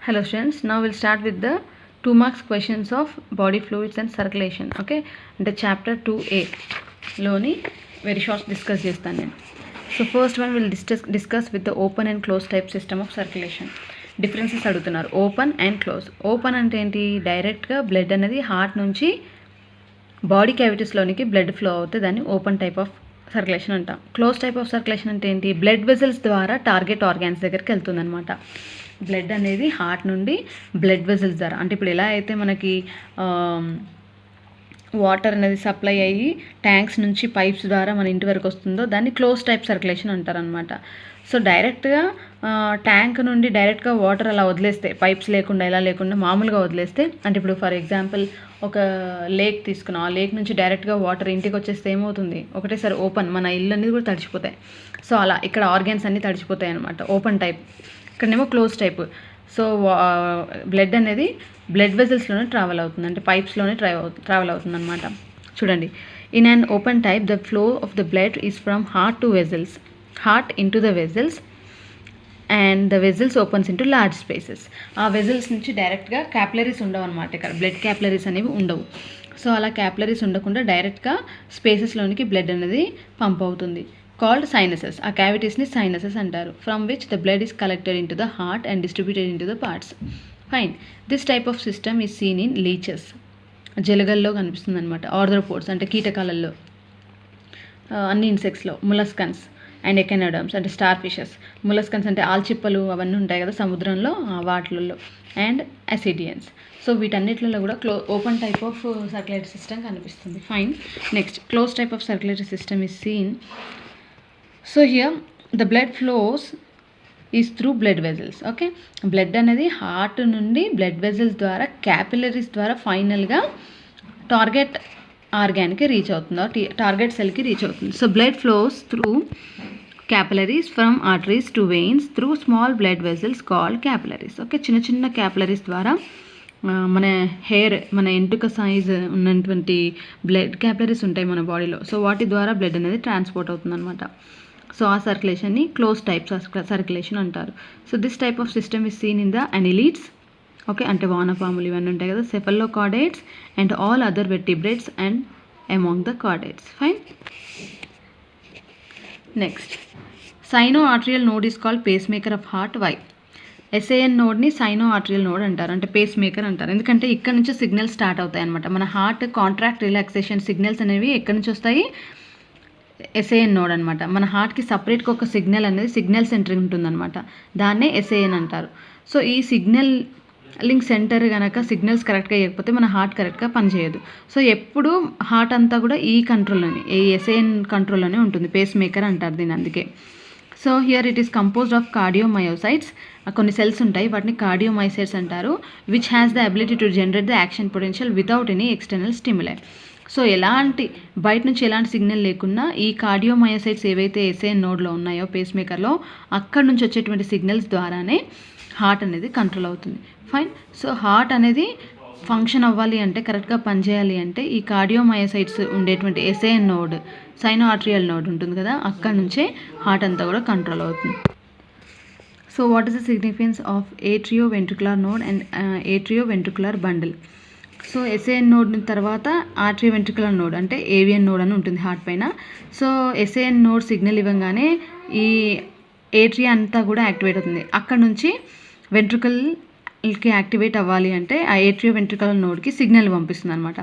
Hello students, now we'll start with the 2 marks questions of body fluids and circulation. Okay, the chapter 2a loni very short discuss chestanu nenu. So first one we'll discuss with the open and closed type system of circulation. Differences adugutunnaru open and close. Open ante enti direct ga blood anadi heart nunchi body cavities loniki blood flow avute dani open type of circulation అంటాం. Close type of circulation అంటే ఏంటి, blood vessels ద్వారా target organs దగ్గరికి వెళ్తుంది అనమాట. Blood అనేది heart నుండి blood vessels ద్వారా, అంటే ఇప్పుడు ఎలా అయితే మనకి వాటర్ అనేది సప్లై అయ్యి ట్యాంక్స్ నుంచి పైప్స్ ద్వారా మన ఇంటి వరకు వస్తుందో దాన్ని క్లోజ్ టైప్ సర్క్యులేషన్ అంటారనమాట. సో డైరెక్ట్గా ట్యాంక్ నుండి డైరెక్ట్గా వాటర్ అలా వదిలేస్తే, పైప్స్ లేకుండా ఇలా లేకుండా మామూలుగా వదిలేస్తే, అంటే ఇప్పుడు ఫర్ ఎగ్జాంపుల్ ఒక లేక్ తీసుకున్నాం, ఆ లేక్ నుంచి డైరెక్ట్గా వాటర్ ఇంటికి వచ్చేస్తే ఏమవుతుంది, ఒకటేసారి ఓపెన్ మన ఇల్లు అనేది కూడా తడిచిపోతాయి. సో అలా ఇక్కడ ఆర్గాన్స్ అన్నీ తడిచిపోతాయి అనమాట, ఓపెన్ టైప్. ఇక్కడనేమో క్లోజ్ టైప్. సో బ్లడ్ అనేది బ్లడ్ వెజల్స్లోనే ట్రావెల్ అవుతుంది, అంటే పైప్స్లోనే ట్రావెల్ అవుతుంది అనమాట. చూడండి, in an open type the flow of the blood is from heart to vessels, heart into the vessels and the vessels opens into large spaces. ఆ vessels నుంచి డైరెక్ట్గా క్యాపిలరీస్ ఉండవు అనమాట, ఇక్కడ బ్లడ్ క్యాపిలరీస్ అనేవి ఉండవు. సో అలా క్యాపిలరీస్ ఉండకుండా డైరెక్ట్గా స్పేసెస్లోనికి బ్లడ్ అనేది పంప్ అవుతుంది. కాల్డ్ సైనసెస్, ఆ క్యావిటీస్ని సైనసెస్ అంటారు. From which the blood is collected in to the heart and distributed in to the parts. Fine, this type of system is seen in leeches, జలగల్లో కనిపిస్తుంది అనమాట. ఆర్థ్రోపోడ్స్ అంటే కీటకాలలో, అన్ని ఇన్సెక్ట్స్లో, ములస్కన్స్ అండ్ ఎకెనోడర్మ్స్ అంటే స్టార్ ఫిషెస్. ములస్కన్స్ అంటే ఆల్చిప్పలు అవన్నీ ఉంటాయి కదా సముద్రంలో, వాటిలలో. అండ్ అసిడియన్స్. సో వీటన్నిటిలో కూడా open type of circulatory system కనిపిస్తుంది. Fine, next close type of circulatory system is seen. So here the blood flows is through blood vessels. Okay, blood అనేది హార్ట్ నుండి బ్లడ్ వెజల్స్ ద్వారా క్యాపిలరీస్ ద్వారా ఫైనల్గా target ఆర్గాన్కి reach అవుతుంది, target సెల్కి reach అవుతుంది. So blood flows through capillaries from arteries to veins through small blood vessels called capillaries. Okay, చిన్న చిన్న క్యాపిలరీస్ ద్వారా మన హెయిర్, మన ఎంటుక సైజ్ ఉన్నటువంటి బ్లడ్ క్యాపిలరీస్ ఉంటాయి మన బాడీలో. సో వాటి ద్వారా బ్లడ్ అనేది ట్రాన్స్పోర్ట్ అవుతుంది అనమాట. సో ఆ సర్క్యులేషన్ని క్లోజ్ టైప్ సర్క్యులేషన్ అంటారు. So this type of system is seen in the annelids. Okay, అంటే వానపాములు ఇవన్నీ ఉంటాయి కదా, cephalochordates and all other vertebrates and among the chordates. Fine, next sino arterial node is called pacemaker of heart. Why? SAN నోడ్ని sino arterial node అంటారు, అంటే face maker అంటారు. ఎందుకంటే ఇక్కడ నుంచి సిగ్నల్స్ స్టార్ట్ అవుతాయి అనమాట. మన హార్ట్ కాంట్రాక్ట్ రిలాక్సేషన్ సిగ్నల్స్ అనేవి ఎక్కడి నుంచి వస్తాయి, ఎస్ఏఎన్ నోడ్ అనమాట. మన హార్ట్కి సపరేట్గా ఒక సిగ్నల్ అనేది సిగ్నల్ సెంటర్ ఉంటుందన్నమాట, దాన్నే ఎస్ఏఎన్ అంటారు. సో ఈ సిగ్నల్ లింక్ సెంటర్ కనుక సిగ్నల్స్ కరెక్ట్గా ఇవ్వకపోతే మన హార్ట్ కరెక్ట్గా పనిచేయదు. సో ఎప్పుడు హార్ట్ అంతా కూడా ఈ కంట్రోల్లోనే, ఈ ఎస్ఏఎన్ కంట్రోల్లోనే ఉంటుంది. పేస్ మేకర్ అంటారు దీన్ని, అందుకే. So here it is composed of cardiomyocytes. కొన్ని సెల్స్ ఉంటాయి, వాటిని కార్డియోమైసైట్స్ అంటారు. Which has the ability to generate the action potential without any external stimuli. So ఎలాంటి బయట నుంచి ఎలాంటి సిగ్నల్ లేకున్నా ఈ కార్డియోమయోసైట్స్ ఏవైతే ఎస్ఏఎన్ నోడ్లో ఉన్నాయో పేస్ మేకర్లో, అక్కడ నుంచి వచ్చేటువంటి సిగ్నల్స్ ద్వారానే హార్ట్ అనేది కంట్రోల్ అవుతుంది. ఫైన్, సో హార్ట్ అనేది ఫంక్షన్ అవ్వాలి అంటే, కరెక్ట్గా పనిచేయాలి అంటే, ఈ కార్డియోమయోసైట్స్ ఉండేటువంటి SAN node, sino arterial node ఉంటుంది కదా, అక్కడ నుంచే హార్ట్ అంతా కూడా కంట్రోల్ అవుతుంది. So what is the significance of atrio ventricular node and atrio ventricular bundle? So SAN node తర్వాత ఆర్టరియో వెంట్రికులర్ నోడ్ అంటే ఏవిఎన్ నోడ్ అని ఉంటుంది హార్ట్ పైన. సో ఎస్ఏఎన్ నోడ్ సిగ్నల్ ఇవ్వగానే ఈ ఏట్రియా అంతా కూడా యాక్టివేట్ అవుతుంది. అక్కడ నుంచి వెంట్రుకల్కి యాక్టివేట్ అవ్వాలి అంటే ఆ ఏట్రియో వెంట్రికులర్ నోడ్కి సిగ్నల్ పంపిస్తుంది అనమాట.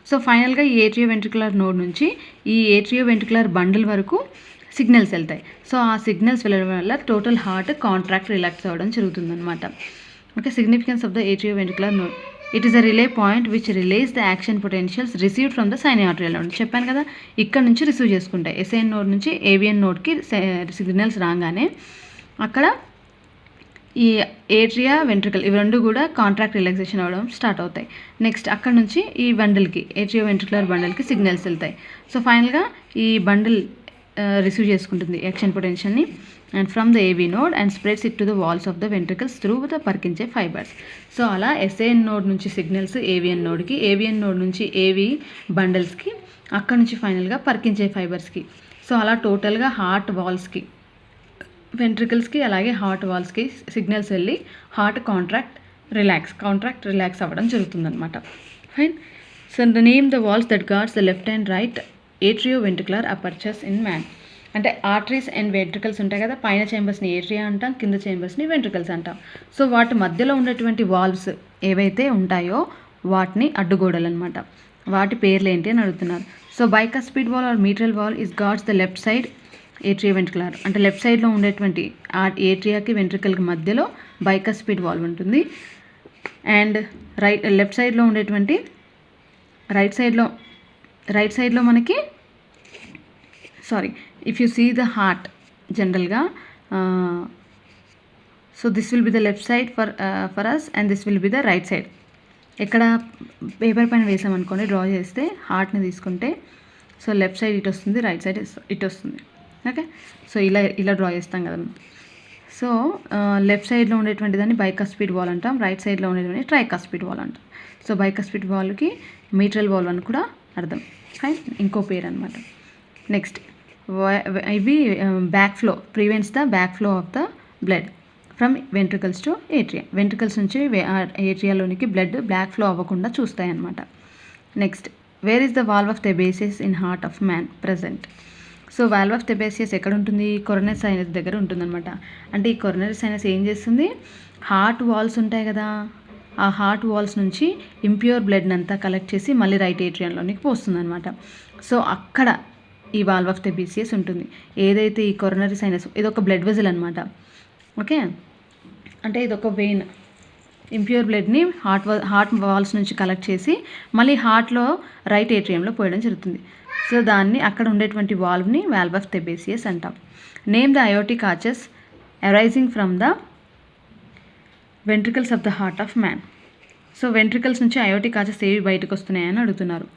సో ఫైనల్గా ఈ ఏట్రియో వెంట్రికులర్ నోడ్ నుంచి ఈ ఏట్రియో వెంట్రికులర్ బండిల్ వరకు సిగ్నల్స్ వెళ్తాయి. సో ఆ సిగ్నల్స్ వెళ్ళడం వల్ల టోటల్ హార్ట్ కాంట్రాక్ట్ రిలాక్స్ అవ్వడం జరుగుతుంది అనమాట. Okay, significance of the atrio ventricular node. It is a relay point which relays the action potentials received from the sino arterial node. చెప్పాను కదా, ఇక్కడ నుంచి రిసీవ్ చేసుకుంటాయి. ఎస్ఏఎన్ నోడ్ నుంచి ఏవిఎన్ నోడ్కి సిగ్నల్స్ రాగానే అక్కడ ఈ ఏట్రియా వెంట్రికల్ ఇవి రెండు కూడా కాంట్రాక్ట్ రిలాక్సేషన్ అవ్వడం స్టార్ట్ అవుతాయి. నెక్స్ట్ అక్కడ నుంచి ఈ బండిల్కి, ఏట్రియో వెంట్రికులర్ బండిల్కి సిగ్నల్స్ వెళ్తాయి. సో ఫైనల్గా ఈ బండిల్ రిసీవ్ చేసుకుంటుంది యాక్షన్ పొటెన్షియల్ని and from the AV node and spreads it to the walls of the ventricles through the Purkinje fibres. So అలా ఎస్ఏఎన్ నోడ్ నుంచి సిగ్నల్స్ ఏవిఎన్ నోడ్కి, ఏవిఎన్ నోడ్ నుంచి ఏవి బండిల్స్కి, అక్కడ నుంచి ఫైనల్గా పర్కించే ఫైబర్స్కి. సో అలా టోటల్గా హార్ట్ వాల్స్కి, వెంట్రికల్స్కి అలాగే హార్ట్ వాల్స్కి సిగ్నల్స్ వెళ్ళి హార్ట్ కాంట్రాక్ట్ రిలాక్స్ అవ్వడం జరుగుతుందన్నమాట. Fine. So the name the valves that guards the left and right atrioventricular apertures in man. అంటే ఆర్టరీస్ అండ్ వెంట్రికల్స్ ఉంటాయి కదా, పైన చేంబర్స్ని ఏట్రియా అంటాం, కింద చేంబర్స్ని వెంట్రికల్స్ అంటాం. సో వాటి మధ్యలో ఉన్నటువంటి వాల్వ్స్ ఏవైతే ఉంటాయో వాటిని అడ్డుగోడలు అనమాట. వాటి పేర్లు ఏంటి అని అడుగుతున్నారు. So bicuspid valve or mitral valve is guards the left side atrioventricular. అంటే లెఫ్ట్ సైడ్లో ఉండేటువంటి ఆ ఏట్రియాకి వెంట్రికల్కి మధ్యలో బైకస్పిడ్ వాల్వ్ ఉంటుంది. అండ్ లెఫ్ట్ సైడ్లో ఉండేటువంటి రైట్ సైడ్లో మనకి if you see the heart జనరల్గా, so this will be the left side for us and this will be the right side. ఎక్కడ పేపర్ పైన వేసామనుకోండి, డ్రా చేస్తే హార్ట్ని తీసుకుంటే సో లెఫ్ట్ సైడ్ ఇటు వస్తుంది, రైట్ సైడ్ ఇటు వస్తుంది. ఓకే, సో ఇలా డ్రా చేస్తాం కదా. సో లెఫ్ట్ సైడ్లో ఉండేటువంటి దాన్ని బైకస్పిడ్ వాల్ అంటాం, రైట్ సైడ్లో ఉండేటువంటి ట్రైకస్పిడ్ వాల్ అంటాం. సో బైకస్పిడ్ వాల్కి మీట్రల్ వాల్ అని కూడా అర్థం. ఫైన్, ఇంకో పేరు అనమాట. నెక్స్ట్, ఇవి back flow prevents the back flow of the blood from ventricles to atria. Ventricles నుంచి ఏట్రియాలోనికి బ్లడ్ బ్లాక్ ఫ్లో అవ్వకుండా చూస్తాయి అన్నమాట. Next, where is the valve of Thebesius in heart of man present. So valve of Thebesius ఎక్కడ ఉంటుంది? Coronary sinus దగ్గర ఉంటుందన్నమాట. అంటే ఈ కొరనరీ సైనస్ ఏం చేస్తుంది? హార్ట్ వాల్స్ ఉంటాయి కదా, ఆ హార్ట్ వాల్స్ నుంచి ఇంప్యూర్ బ్లడ్ని అంతా కలెక్ట్ చేసి మళ్ళీ రైట్ ఏట్రియంలోనికి పోస్తుంది అనమాట. సో అక్కడ ఈ వాల్వ్ ఆఫ్ థెబేసియస్ ఉంటుంది. ఏదైతే ఈ కొరనరీ సైనస్, ఇదొక బ్లడ్ వెజల్ అనమాట. ఓకే, అంటే ఇదొక వెయిన్, ఇంప్యూర్ బ్లడ్ని హార్ట్ వాల్స్ నుంచి కలెక్ట్ చేసి మళ్ళీ హార్ట్లో రైట్ ఏట్రియంలో పోయడం జరుగుతుంది. సో దాన్ని అక్కడ ఉండేటువంటి వాల్వ్ని వాల్వ్ ఆఫ్ థెబేసియస్ అంటాం. Name the aortic arches arising from the ventricles of the heart of man. So ventricles నుంచి అయోటిక్ ఆర్చెస్ ఏవి బయటకు వస్తున్నాయని అడుగుతున్నారు.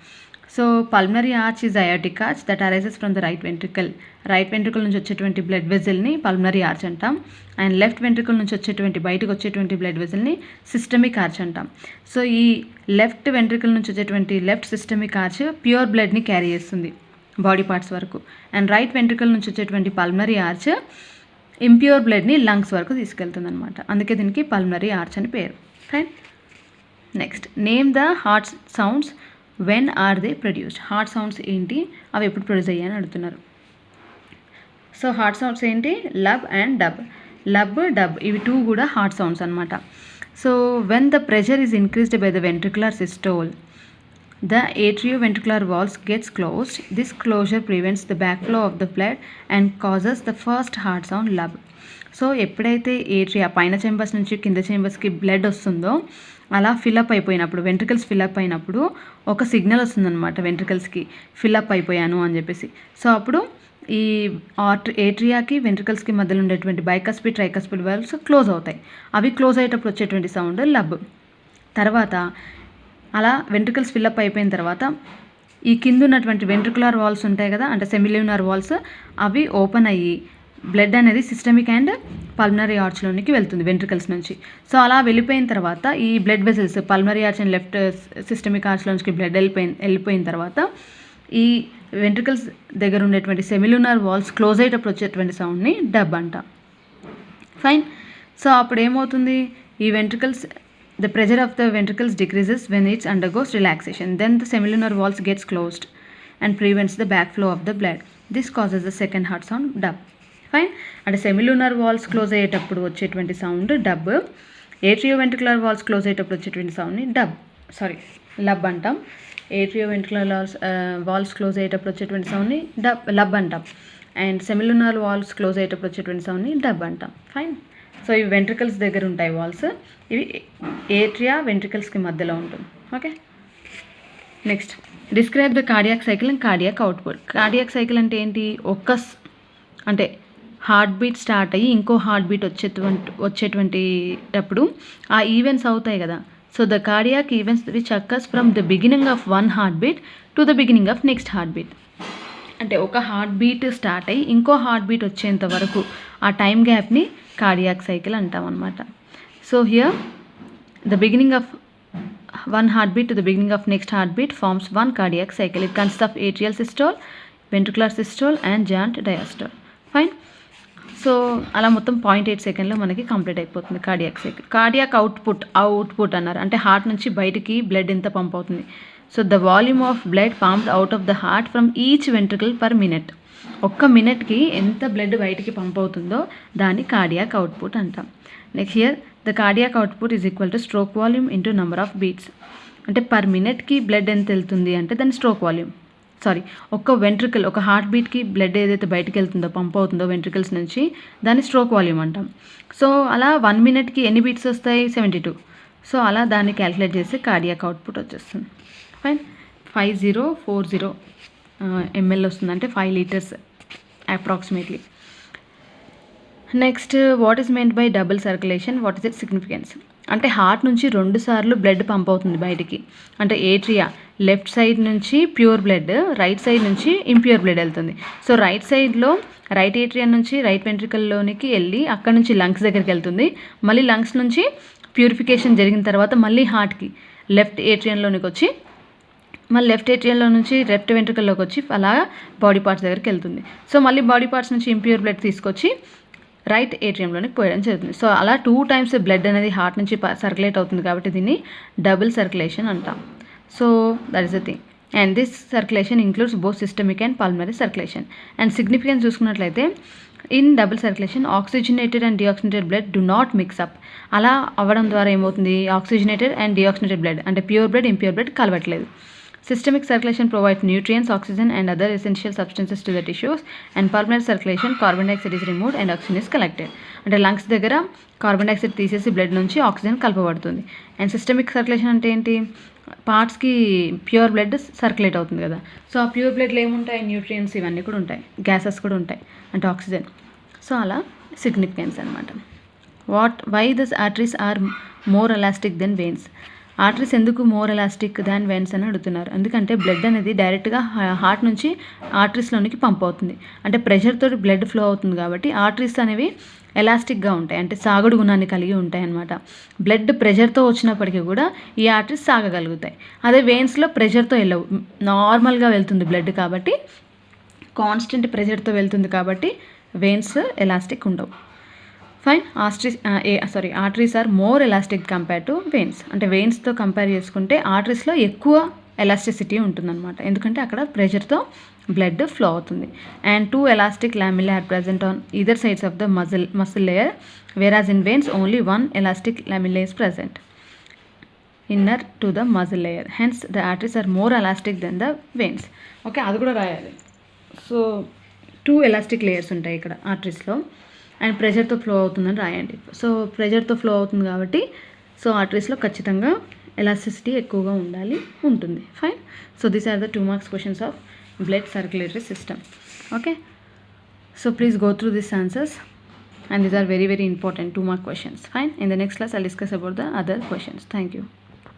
So pulmonary arch is aortic arch that arises from the right ventricle. Right ventricle నుంచి వచ్చేటువంటి blood వెజల్ని pulmonary arch అంటాం. And left ventricle నుంచి బయటకు వచ్చేటువంటి బ్లడ్ వెజల్ని సిస్టమిక్ ఆర్చ్ అంటాం. సో ఈ లెఫ్ట్ వెంట్రికల్ నుంచి వచ్చేటువంటి లెఫ్ట్ సిస్టమిక్ ఆర్చ్ ప్యూర్ బ్లడ్ని క్యారీ చేస్తుంది బాడీ పార్ట్స్ వరకు. అండ్ రైట్ వెంట్రికల్ నుంచి వచ్చేటువంటి పల్మనరీ ఆర్చ్ ఇంప్యూర్ బ్లడ్ని లంగ్స్ వరకు తీసుకెళ్తుంది అనమాట. అందుకే దీనికి పల్మనరీ ఆర్చ్ అని పేరు. Fine. Next, name the heart sounds when are they produced. Heart sounds ఏంటి, అవి ఎప్పుడు ప్రొడ్యూస్ అయ్యాయని అడుగుతున్నారు. సో హార్ట్ సౌండ్స్ ఏంటి? లబ్ అండ్ డబ్. లబ్, డబ్ ఇవి టూ కూడా హార్ట్ సౌండ్స్ అనమాట. So when the pressure is increased by the ventricular systole, the atrioventricular walls gets closed. This closure prevents the backflow of the blood and causes the first heart sound lub. So ఎప్పుడైతే atria పైన చెంబర్స్ నుంచి కింద చెంబర్స్కి blood వస్తుందో అలా fill up అయిపోయినప్పుడు, ventricles fill up అయినప్పుడు ఒక signal వస్తుందన్నమాట వెంట్రికల్స్కి, ఫిల్అప్ అయిపోయాను అని చెప్పేసి. సో అప్పుడు ఈ ఏట్రియాకి వెంట్రికల్స్కి మధ్యలో ఉండేటువంటి బైకస్పిడ్ ట్రైకస్పిడ్ వాల్వ్స్ క్లోజ్ అవుతాయి. అవి క్లోజ్ అయ్యేటప్పుడు వచ్చేటువంటి సౌండ్ లబ్. తర్వాత అలా వెంట్రికల్స్ ఫిల్అప్ అయిపోయిన తర్వాత ఈ కింద ఉన్నటువంటి వెంట్రికులర్ వాల్స్ ఉంటాయి కదా, అంటే సెమిల్యూనర్ వాల్స్, అవి ఓపెన్ అయ్యి బ్లడ్ అనేది సిస్టమిక్ అండ్ పల్మనరీ ఆర్చ్లోనికి వెళ్తుంది వెంట్రికల్స్ నుంచి. సో అలా వెళ్ళిపోయిన తర్వాత ఈ blood vessels pulmonary arch and left systemic ఆర్చ్లోంచి బ్లడ్ వెళ్ళిపోయిన తర్వాత ఈ వెంట్రికల్స్ దగ్గర ఉండేటువంటి సెమిల్యూనర్ వాల్స్ క్లోజ్ అయ్యేటప్పుడు వచ్చేటువంటి సౌండ్ని డబ్ అంట. ఫైన్. సో అప్పుడు ఏమవుతుంది? ఈ ventricles, the pressure of the ventricles decreases when it undergoes relaxation. Then the semilunar walls gets closed and prevents the backflow of the blood. This causes the second heart sound dub. Fine. And semilunar walls close అయ్యేటప్పుడు వచ్చేటువంటి sound dub. ఏట్రియోవెంట్రికులర్ walls close అయ్యేటప్పుడు వచ్చేటువంటి సౌండ్ని లబ్ అంటాం. ఏట్రియోవెంట్రికులర్ walls close అయ్యేటప్పుడు వచ్చేటువంటి సౌండ్ని లబ్ అంటాం. And సెమిలునర్ walls close అయ్యేటప్పుడు వచ్చేటువంటి సౌండ్ని డబ్ అంటాం. ఫైన్. సో ఇవి వెంట్రికల్స్ దగ్గర ఉంటాయి వాల్స్, ఇవి ఏట్రియా వెంట్రికల్స్కి మధ్యలో ఉంటుంది. Okay. Next, describe the cardiac cycle and cardiac output. Cardiac cycle అంటే ఏంటి? అంటే హార్ట్ బీట్ స్టార్ట్ అయ్యి ఇంకో హార్ట్ బీట్ వచ్చేటువంటిటప్పుడు ఆ ఈవెంట్స్ అవుతాయి కదా. So the cardiac events which occurs from the beginning of one heart beat to the beginning of next heart beat. అంటే ఒక హార్ట్ బీట్ స్టార్ట్ అయ్యి ఇంకో హార్ట్ బీట్ వచ్చేంత వరకు ఆ టైం గ్యాప్ని కార్డియాక్ సైకిల్ అంటాం అనమాట. So here the beginning of one heartbeat to the beginning of next heartbeat forms one cardiac cycle. It consists of atrial systole, ventricular systole and giant diastole. Fine. So అలా మొత్తం 0.8 సెకండ్లో మనకి complete అయిపోతుంది cardiac cycle. Cardiac output అన్నారు, అంటే heart నుంచి బయటికి blood ఎంత పంప్ అవుతుంది. So the volume of blood pumped out of the heart from each ventricle per minute. ఒక్క మినిట్కి ఎంత బ్లడ్ బయటికి పంప్ అవుతుందో దాన్ని కార్డియాక్ అవుట్పుట్ అంటాం. Next here the cardiac output is equal to stroke volume into number of beats. అంటే per మినిట్కి blood ఎంత వెళ్తుంది అంటే దాని స్ట్రోక్ వాల్యూమ్, ఒక్క వెంట్రికల్, ఒక హార్ట్ బీట్కి బ్లడ్ ఏదైతే బయటికి వెళ్తుందో, పంప్ అవుతుందో వెంట్రికల్స్ నుంచి, దాన్ని స్ట్రోక్ వాల్యూమ్ అంటాం. సో అలా 1 మినిట్కి ఎన్ని బీట్స్ వస్తాయి? 72. సో అలా దాన్ని క్యాలిక్యులేట్ చేసి కార్డియాక్ అవుట్పుట్ వచ్చేస్తుంది. ఫైన్. 5040 ml వస్తుంది, అంటే 5 litres approximately. Next, what is meant by double circulation, what is it significance? అంటే హార్ట్ నుంచి 2 సార్లు బ్లడ్ పంప్ అవుతుంది బయటికి. అంటే ఏట్రియా లెఫ్ట్ సైడ్ నుంచి ప్యూర్ బ్లడ్, రైట్ సైడ్ నుంచి ఇంప్యూర్ బ్లడ్ వెళ్తుంది. సో రైట్ సైడ్లో రైట్ ఏట్రియా నుంచి రైట్ వెంట్రికల్లోనికి వెళ్ళి అక్కడ నుంచి లంగ్స్ దగ్గరికి వెళ్తుంది. మళ్ళీ లంగ్స్ నుంచి ప్యూరిఫికేషన్ జరిగిన తర్వాత మళ్ళీ హార్ట్కి లెఫ్ట్ ఏట్రియంలోనికి వచ్చి, మళ్ళీ లెఫ్ట్ ఏట్రియంలో నుంచి లెఫ్ట్ వెంట్రికల్లోకి వచ్చి అలా బాడీ పార్ట్స్ దగ్గరికి వెళ్తుంది. సో మళ్ళీ బాడీ పార్ట్స్ నుంచి ఇంప్యూర్ బ్లడ్ తీసుకొచ్చి రైట్ ఏట్రియంలోనికి పోయడం జరుగుతుంది. సో అలా 2 టైమ్స్ బ్లడ్ అనేది హార్ట్ నుంచి సర్క్యులేట్ అవుతుంది కాబట్టి దీన్ని డబుల్ సర్క్యులేషన్ అంటాం. So that is the thing. And this circulation includes both systemic and pulmonary circulation. And significance చూసుకున్నట్లయితే in double circulation oxygenated and deoxygenated blood do not mix up. అలా అవ్వడం ద్వారా ఏమవుతుంది? ఆక్సిజనేటెడ్ అండ్ డిఆక్సిజనేటెడ్ బ్లడ్, అంటే pure blood impure blood కలవట్లేదు. Systemic circulation provides nutrients, oxygen and other essential substances to the tissues, and pulmonary circulation carbon dioxide is removed and oxygen is collected. అంటే lungs దగ్గర carbon dioxide తీసేసి blood నుంచి oxygen కలపబడుతుంది. And systemic circulation అంటే ఏంటి? పార్ట్స్కి pure blood circulate అవుతుంది కదా. So ఆ pure బ్లడ్లో ఏముంటాయి? న్యూట్రియంట్స్ ఇవన్నీ కూడా ఉంటాయి, గ్యాసెస్ కూడా ఉంటాయి, అంటే ఆక్సిజన్. సో అలా సిగ్నిఫికెన్స్ అనమాట. Why this arteries are more elastic than veins? Arteries ఎందుకు మోర్ ఎలాస్టిక్ దాన్ వెయిన్స్ అని అడుగుతున్నారు. ఎందుకంటే బ్లడ్ అనేది డైరెక్ట్గా హార్ట్ నుంచి ఆర్టరీస్లోనికి పంప్ అవుతుంది, అంటే ప్రెషర్తో బ్లడ్ ఫ్లో అవుతుంది కాబట్టి ఆర్టరీస్ అనేవి ఎలాస్టిక్గా ఉంటాయి, అంటే సాగుడు గుణాన్ని కలిగి ఉంటాయి అన్నమాట. బ్లడ్ ప్రెషర్తో వచ్చినప్పటికీ కూడా ఈ ఆర్టరీస్ సాగగలుగుతాయి. అదే వెయిన్స్లో ప్రెషర్తో వెళ్ళవు, నార్మల్గా వెళ్తుంది బ్లడ్ కాబట్టి, కాన్స్టెంట్ ప్రెషర్తో వెళ్తుంది కాబట్టి వెయిన్స్ ఎలాస్టిక్ ఉండవు. Fine. Arteries are more elastic compare to veins. అంటే వెయిన్స్తో కంపేర్ చేసుకుంటే ఆర్టరీస్లో ఎక్కువ ఎలాస్టిసిటీ ఉంటుందన్నమాట, ఎందుకంటే అక్కడ ప్రెషర్తో బ్లడ్ ఫ్లో అవుతుంది. And 2 elastic lamella are present on either sides of the muscle layer, whereas in veins only 1 elastic lamella is present inner to the muscle layer. Hence the arteries are more elastic than the veins. Okay, అది కూడా రాయాలి. So 2 elastic layers ఉంటాయి ఇక్కడ ఆర్టరీస్లో, and ప్రెషర్తో flow అవుతుందని రాయండి. So ప్రెషర్తో flow అవుతుంది కాబట్టి so ఆర్టరీస్లో ఖచ్చితంగా ఎలాస్టిసిటీ ఎక్కువగా ఉంటుంది. Fine. So these are the 2 marks questions of blood circulatory system. Okay, so please go through these answers, and these are very very important 2 mark questions. Fine. In the next class I'll discuss about the other questions. Thank you.